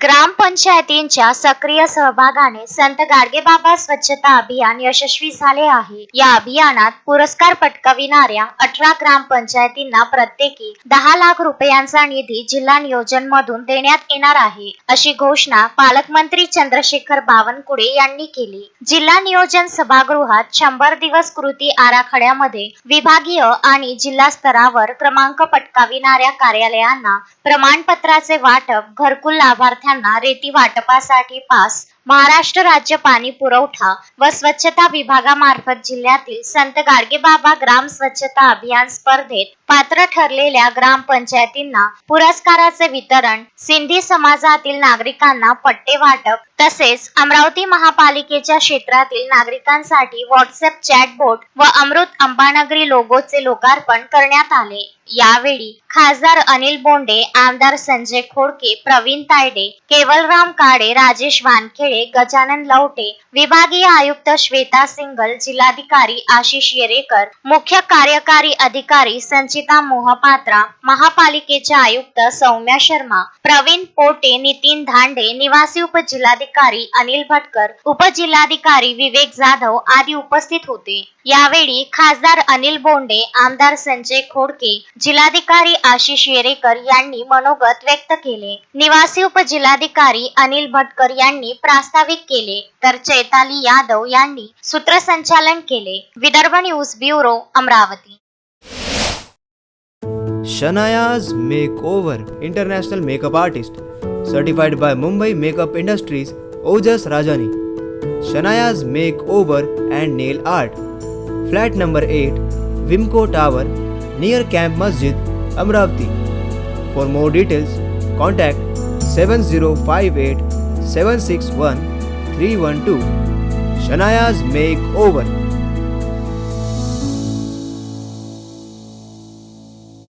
ग्रामपंचायतींच्या सक्रिय सहभागाने संत गाडगेबाबा स्वच्छता अभियान यशस्वी झाले आहे. या अभियानात पुरस्कार पटकाविणाऱ्या 18 ग्रामपंचायतींना प्रत्येकी 10 लाख रुपयांचा निधी जिल्हा नियोजन मधून देण्यात येणार आहे, अशी घोषणा पालकमंत्री चंद्रशेखर बावनकुळे यांनी केली. जिल्हा नियोजन सभागृहात 100 दिवस कृती आराखड्यामध्ये विभागीय आणि जिल्हा स्तरावर क्रमांक पटकाविणाऱ्या कार्यालयांना प्रमाणपत्राचे वाटप, घरकुल लाभार्थ्यांना रेती वाटपासाठी पास, महाराष्ट्र राज्य पाणी पुरवठा व स्वच्छता विभागामार्फत जिल्ह्यातील संत गाडगेबाबा ग्राम स्वच्छता अभियान स्पर्धेत पात्र ठरलेल्या ग्रामपंचायतींना पुरस्काराचे वितरण, सिंधी समाजातील नागरिकांना पट्टे वाटप तसेच अमरावती महापालिकेच्या क्षेत्रातील नागरिकांसाठी व्हॉट्सअप चॅटबोट व अमृत अंबानगरी लोगोचे लोकार्पण करण्यात आले. यावेळी खासदार अनिल बोंडे, आमदार संजय खोडके, प्रवीण तायडे, केवलराम काडे, राजेश वानखेडे, गजानन लवटे, विभागीय आयुक्त श्वेता सिंगल, जिल्हाधिकारी आशिष येरेकर, मुख्य कार्यकारी अधिकारी संचिता मोहपात्रा, महापालिकेचे आयुक्त सौम्या शर्मा, प्रवीण पोटे, नितीन धांडे, निवासी उपजिल्हाधिकारी अनिल भटकर, उपजिल्हाधिकारी विवेक जाधव आदी उपस्थित होते. यावेळी खासदार अनिल बोंडे, आमदार संजय खोडके, जिल्हाधिकारी आशिष येरेकर यांनी मनोगत व्यक्त केले. निवासी उपजिल्हाधिकारी अनिल भटकर यांनी प्रास्ताविक केले, तर चैताली यादव यांनी सूत्रसंचालन केले. Vidarbha news bureau, Amravati. Shanaya's Makeover, international makeup artist, certified by Mumbai Makeup Industries, Ojas Rajani. Shanaya's Makeover and Nail Art, flat number 8, Wimco Tower, near Camp Masjid, Amravati. For more details, contact 7058 761 312. Shanaya's Makeover.